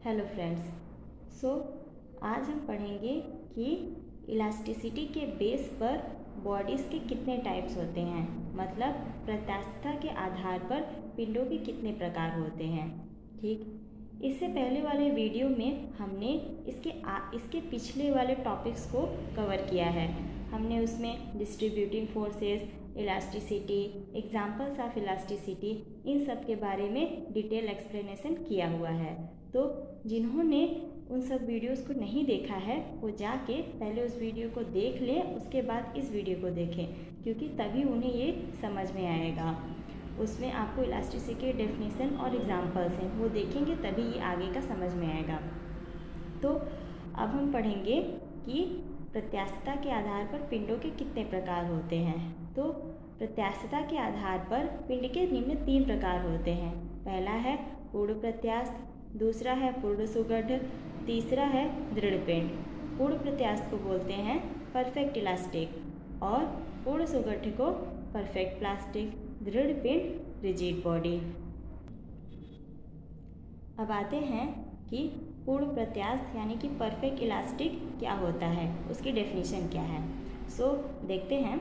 Hello friends. सो आज हम पढ़ेंगे कि इलास्टिसिटी के बेस पर बॉडीज़ के कितने टाइप्स होते हैं, मतलब प्रत्यास्थता के आधार पर पिंडों के कितने प्रकार होते हैं। ठीक, इससे पहले वाले वीडियो में हमने इसके पिछले वाले टॉपिक्स को कवर किया है। हमने उसमें distributing forces, elasticity, examples of elasticity, इन सब के बारे में डिटेल एक्सप्लेनेशन किया हुआ है। तो जिन्होंने उन सब वीडियोस को नहीं देखा है वो जाके पहले उस वीडियो को देख लें, उसके बाद इस वीडियो को देखें, क्योंकि तभी उन्हें ये समझ में आएगा। उसमें आपको इलास्टिसिटी के डेफिनेशन और एग्जाम्पल्स हैं, वो देखेंगे तभी ये आगे का समझ में आएगा। तो अब हम पढ़ेंगे कि प्रत्यास्थता के आधार पर पिंडों के कितने प्रकार होते हैं। तो प्रत्यास्थता के आधार पर पिंड के निम्न 3 प्रकार होते हैं। पहला है पूर्ण प्रत्यास्थ, दूसरा है पूर्ण सुगढ़, तीसरा है दृढ़ पिंड। पूर्ण प्रत्यास्थ को बोलते हैं परफेक्ट इलास्टिक और पूर्ण सुगढ़ को परफेक्ट प्लास्टिक, दृढ़ पिंड रिजिड बॉडी। अब आते हैं कि पूर्ण प्रत्यास्थ यानी कि परफेक्ट इलास्टिक क्या होता है, उसकी डेफिनेशन क्या है। सो देखते हैं।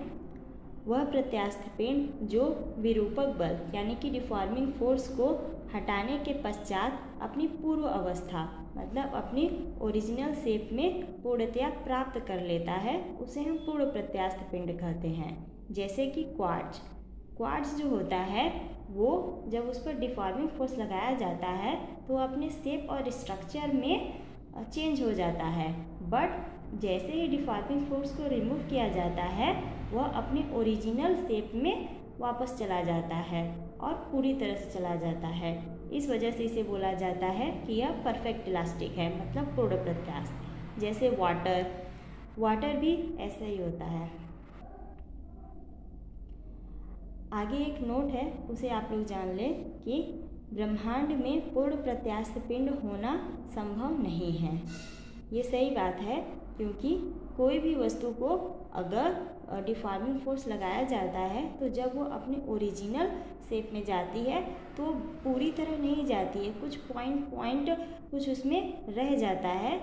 वह प्रत्यास्थ पिंड जो विरूपक बल यानी कि डिफॉर्मिंग फोर्स को हटाने के पश्चात अपनी पूर्व अवस्था मतलब अपनी ओरिजिनल शेप में पूर्णतया प्राप्त कर लेता है, उसे हम पूर्ण प्रत्यास्थ पिंड कहते हैं। जैसे कि क्वार्ट्ज जो होता है वो जब उस पर डिफॉर्मिंग फोर्स लगाया जाता है तो अपने शेप और स्ट्रक्चर में चेंज हो जाता है, बट जैसे ही डिफॉर्मिंग फोर्स को रिमूव किया जाता है वह अपने ओरिजिनल शेप में वापस चला जाता है और पूरी तरह से चला जाता है। इस वजह से इसे बोला जाता है कि यह परफेक्ट इलास्टिक है, मतलब पूर्ण प्रत्यास्थ। जैसे वाटर भी ऐसा ही होता है। आगे एक नोट है, उसे आप लोग जान लें कि ब्रह्मांड में पूर्ण प्रत्यास्थ पिंड होना संभव नहीं है। ये सही बात है, क्योंकि कोई भी वस्तु को अगर डिफॉर्मिंग फोर्स लगाया जाता है तो जब वो अपने ओरिजिनल शेप में जाती है तो पूरी तरह नहीं जाती है, कुछ पॉइंट कुछ उसमें रह जाता है,